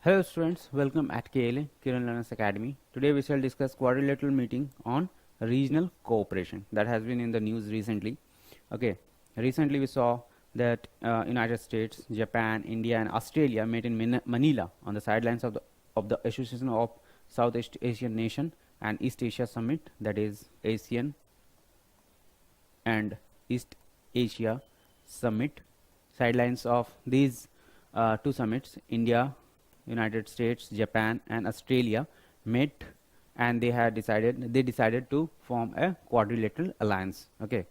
Hello students, welcome at KLA Kiran Learners Academy. Today we shall discuss quadrilateral meeting on regional cooperation that has been in the news recently. Okay, recently we saw that United States, Japan, India and Australia met in Manila on the sidelines of the Association of Southeast Asian Nation and East Asia Summit, that is ASEAN and East Asia Summit. Sidelines of these two summits, India, United States, Japan and Australia met and they decided to form a quadrilateral alliance. Okay.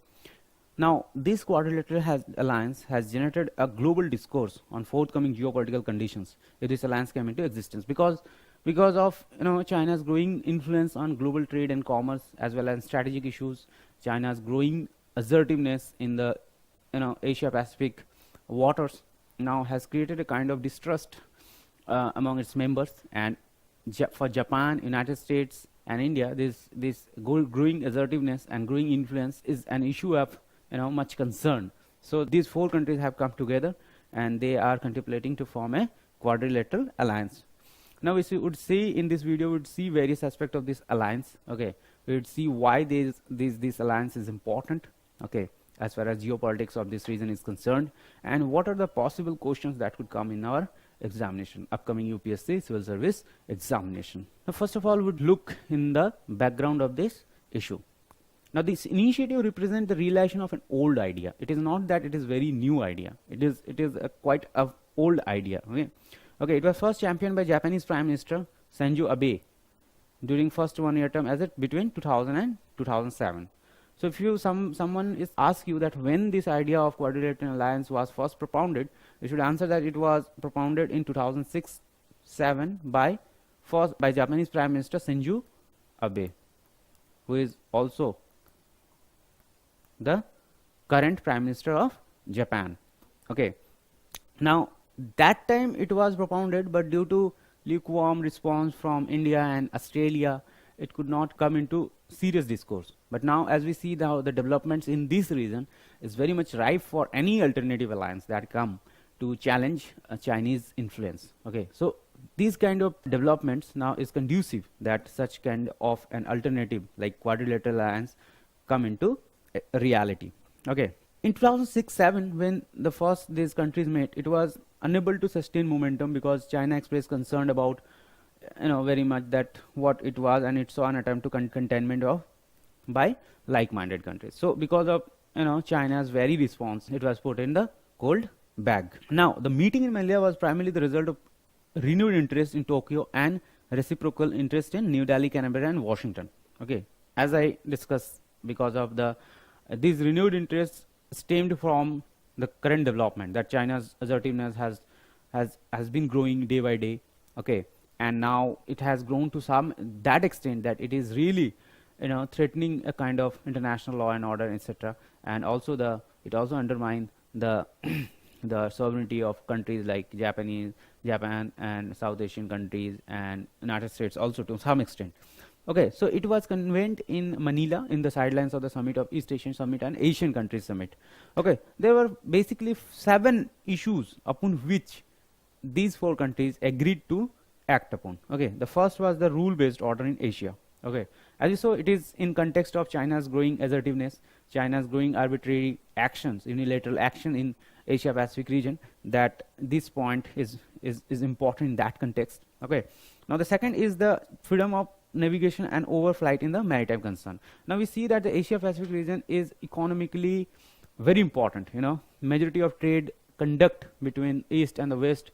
Now this quadrilateral alliance has generated a global discourse on forthcoming geopolitical conditions if this alliance came into existence, because of China's growing influence on global trade and commerce as well as strategic issues, China's growing assertiveness in the Asia Pacific waters now has created a kind of distrust among its members, and for Japan, United States and India, this growing assertiveness and growing influence is an issue of much concern. So these four countries have come together and they are contemplating to form a quadrilateral alliance. Now we would see in this video, we would see various aspects of this alliance. Okay, we would see why this alliance is important, okay, as far as geopolitics of this region is concerned, and what are the possible questions that could come in our examination, upcoming UPSC civil service examination. Now first of all, we would look in the background of this issue. Now this initiative represents the realization of an old idea. It is not that it is very new idea. It is quite a old idea. Okay, it was first championed by Japanese Prime Minister Shinzo Abe during first one-year term as it between 2000 and 2007. So if someone is ask you that when this idea of quadrilateral alliance was first propounded, you should answer that it was propounded in 2006-07 by Japanese Prime Minister Shinzo Abe, who is also the current Prime Minister of Japan. Okay. Now that time it was propounded, but due to lukewarm response from India and Australia, it could not come into serious discourse. But now as we see now the developments in this region is very much ripe for any alternative alliance that come to challenge Chinese influence. Okay, so these kind of developments now is conducive that such kind of an alternative like quadrilateral alliance come into reality. Okay, in 2006-07 when these countries met, it was unable to sustain momentum because China expressed concern about very much that what it was, and it saw an attempt to containment of by like-minded countries. So because of China's very response, it was put in the cold bag. Now the meeting in Manila was primarily the result of renewed interest in Tokyo and reciprocal interest in New Delhi, Canberra and Washington. Okay, as I discussed, because of these renewed interests stemmed from the current development that China's assertiveness has been growing day by day. Okay, and now it has grown to that extent that it is really threatening a kind of international law and order, etc. And also it also undermines the the sovereignty of countries like Japan and South Asian countries and United States also to some extent. Okay, so it was convened in Manila in the sidelines of the summit of East Asian Summit and Asian Countries Summit. Okay, there were basically 7 issues upon which these 4 countries agreed to act upon. Okay, the first was the rule-based order in Asia. Okay, as you saw, it is in context of China's growing assertiveness, China's growing arbitrary actions, unilateral action in Asia Pacific region, that this point is important in that context. Okay, now the second is the freedom of navigation and overflight in the maritime concern. Now we see that the Asia Pacific region is economically very important. Majority of trade conduct between East and the West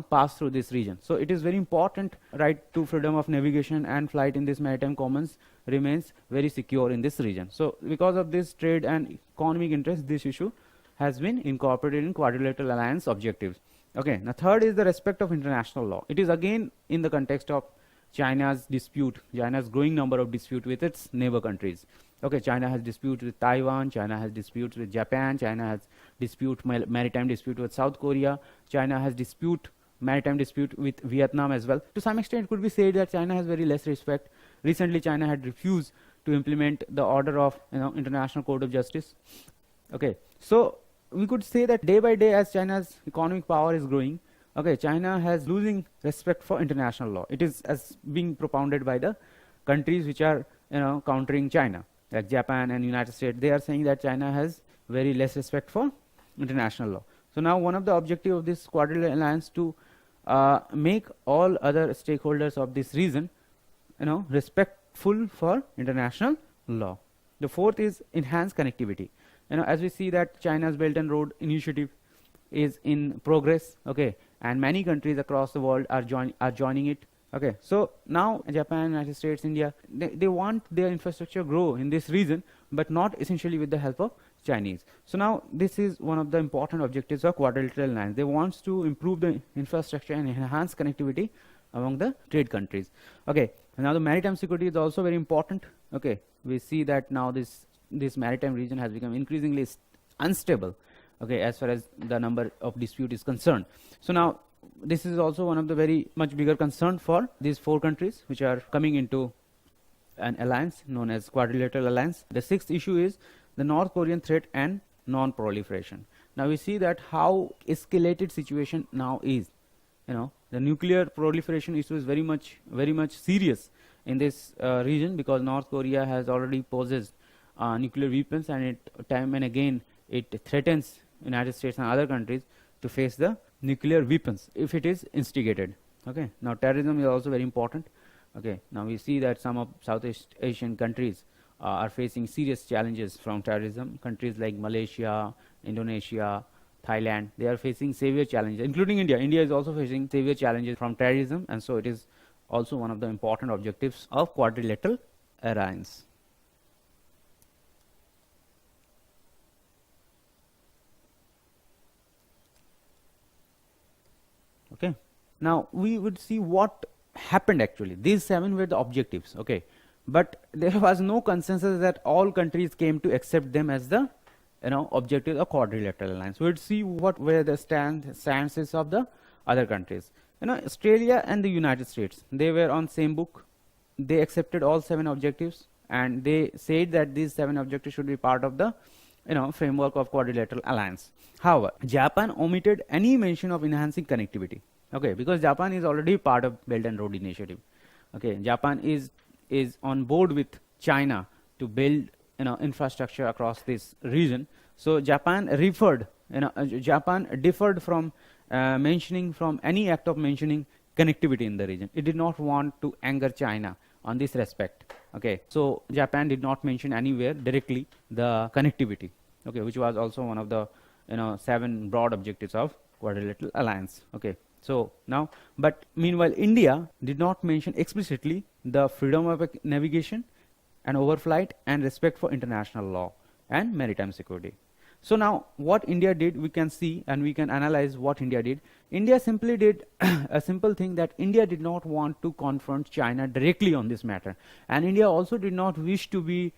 pass through this region. So it is very important. Right to freedom of navigation and flight in this maritime commons remains very secure in this region. So because of this trade and economic interest, this issue has been incorporated in quadrilateral alliance objectives. Okay, now third is the respect of international law. It is again in the context of China's growing number of dispute with its neighbor countries. Okay, China has disputes with Taiwan, China has disputes with Japan, China has maritime dispute with South Korea, China has maritime dispute with Vietnam as well. To some extent, it could be said that China has very less respect. Recently, China had refused to implement the order of International Court of Justice. Okay, so we could say that day by day, as China's economic power is growing, Okay, China has losing respect for international law. It is as being propounded by the countries which are countering China, like Japan and United States. They are saying that China has very less respect for international law. So now one of the objective of this quadrilateral alliance to make all other stakeholders of this region respectful for international law. The fourth is enhanced connectivity. As we see that China's Belt and Road Initiative is in progress, okay, and many countries across the world are joining it. Okay, so now Japan, United States, India, they want their infrastructure grow in this region, but not essentially with the help of Chinese. So now this is one of the important objectives of quadrilateral alliance. They want to improve the infrastructure and enhance connectivity among the trade countries. Okay, now the maritime security is also very important. Okay, we see that now this maritime region has become increasingly unstable. Okay, as far as the number of dispute is concerned. So now this is also one of the very much bigger concern for these four countries which are coming into an alliance known as quadrilateral alliance. The sixth issue is the North Korean threat and non-proliferation. Now we see that how escalated situation now is. The nuclear proliferation issue is very much serious in this region, because North Korea has already possessed nuclear weapons, and it time and again it threatens United States and other countries to face the nuclear weapons if it is instigated. Okay, now terrorism is also very important. Okay, now we see that some of Southeast Asian countries are facing serious challenges from terrorism. Countries like Malaysia, Indonesia, Thailand, they are facing severe challenges, including India. India is also facing severe challenges from terrorism, and so it is also one of the important objectives of quadrilateral alliance. Okay, now we would see what happened actually. These 7 were the objectives. Okay, but there was no consensus that all countries came to accept them as the objectives of quadrilateral alliance. We would see what were the stances of the other countries. Australia and the United States, they were on same book. They accepted all 7 objectives, and they said that these 7 objectives should be part of the framework of quadrilateral alliance. However, Japan omitted any mention of enhancing connectivity. Okay, because Japan is already part of Belt and Road Initiative. Okay, Japan is on board with China to build infrastructure across this region. So Japan Japan differed from mentioning from any act of mentioning connectivity in the region. It did not want to anger China on this respect. Okay, so Japan did not mention anywhere directly the connectivity. Okay, which was also one of the 7 broad objectives of quadrilateral alliance. Okay, so now, but meanwhile India did not mention explicitly the freedom of navigation and overflight and respect for international law and maritime security. So now what India did, we can see and we can analyze what India did. India simply did a simple thing, that India did not want to confront China directly on this matter, and India also did not wish to be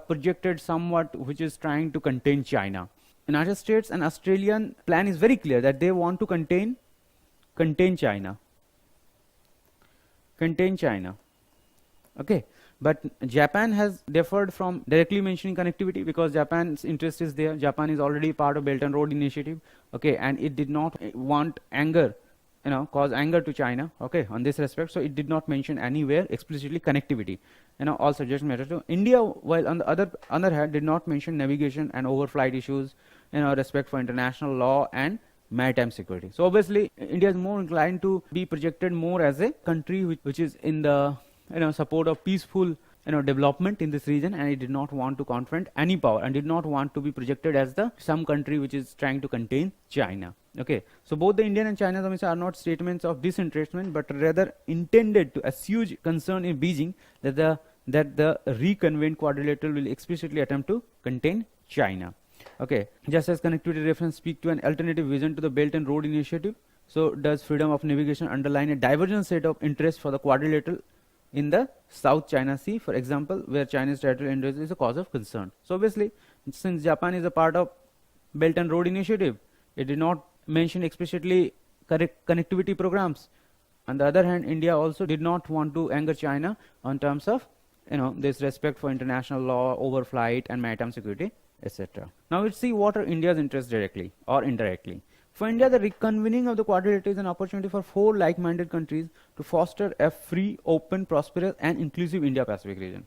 projected somewhat which is trying to contain China. United States and Australian plan is very clear that they want to contain China. Okay, but Japan has deferred from directly mentioning connectivity because Japan's interest is there. Japan is already part of Belt and Road Initiative. Okay, and it did not want cause anger to China. Okay, on this respect, so it did not mention anywhere explicitly connectivity. All subject matter to India, while on the other hand did not mention navigation and overflight issues, respect for international law and maritime security. So obviously India is more inclined to be projected more as a country which is in the support of peaceful development in this region, and it did not want to confront any power and did not want to be projected as the some country which is trying to contain China. Okay, so both the Indian and China's are not statements of disinterestment, but rather intended to assuage concern in Beijing that the reconvened quadrilateral will explicitly attempt to contain China. Okay, just as connectivity reference speak to an alternative vision to the Belt and Road Initiative, so does freedom of navigation underline a divergent set of interests for the quadrilateral in the South China Sea, for example, where Chinese territorial interest is a cause of concern. So obviously, since Japan is a part of Belt and Road Initiative, it did not mention explicitly connectivity programs. On the other hand, India also did not want to anger China on terms of this respect for international law, overflight and maritime security, etc. Now let's see what are India's interests directly or indirectly. For India, the reconvening of the quadrilateral is an opportunity for 4 like-minded countries to foster a free, open, prosperous and inclusive Indo-Pacific region.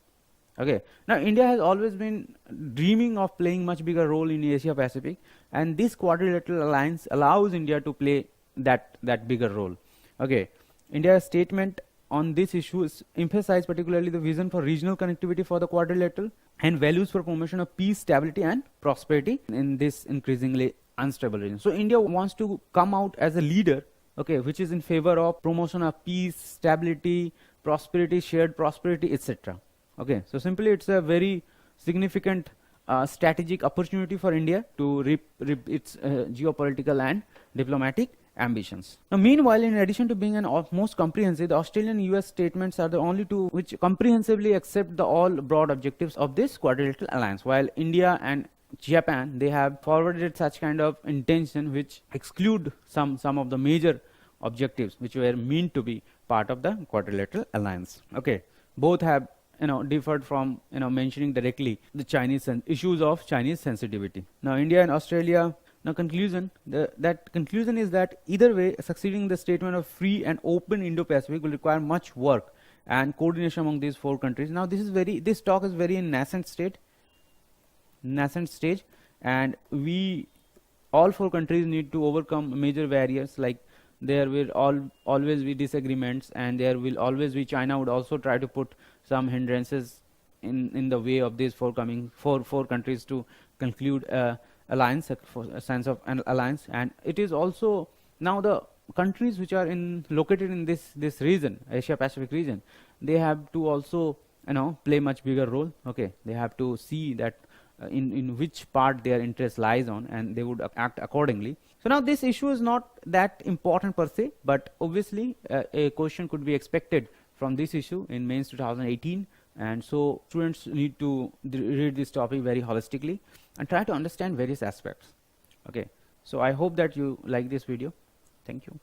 Okay. Now, India has always been dreaming of playing much bigger role in Asia Pacific, and this quadrilateral alliance allows India to play that bigger role. Okay. India's statement on this issue is emphasized particularly the vision for regional connectivity for the quadrilateral and values for promotion of peace, stability and prosperity in this increasingly unstable region. So India wants to come out as a leader, okay, which is in favor of promotion of peace, stability, prosperity, shared prosperity, etc. Okay, so simply it's a very significant strategic opportunity for India to reap its geopolitical and diplomatic ambitions. Now, meanwhile, in addition to being an most comprehensive, the Australian US statements are the only two which comprehensively accept the all broad objectives of this quadrilateral alliance, while India and Japan, they have forwarded such kind of intention which exclude some of the major objectives which were meant to be part of the quadrilateral alliance. Okay, both have differed from mentioning directly the Chinese issues of Chinese sensitivity. Now, India and Australia. Now, conclusion. That conclusion is that either way, succeeding the statement of free and open Indo-Pacific will require much work and coordination among these 4 countries. Now, this talk is very in nascent stage, and we all 4 countries need to overcome major barriers. Like there will always be disagreements, and there will always be China would also try to put some hindrances in the way of these four countries to conclude alliance, for a sense of an alliance. And it is also now the countries which are located in this region, Asia Pacific region, they have to also play much bigger role. Okay, they have to see that in which part their interest lies on, and they would act accordingly. So now this issue is not that important per se, but obviously a question could be expected from this issue in mains 2018, and so students need to read this topic very holistically and try to understand various aspects. Okay, so I hope that you like this video. Thank you.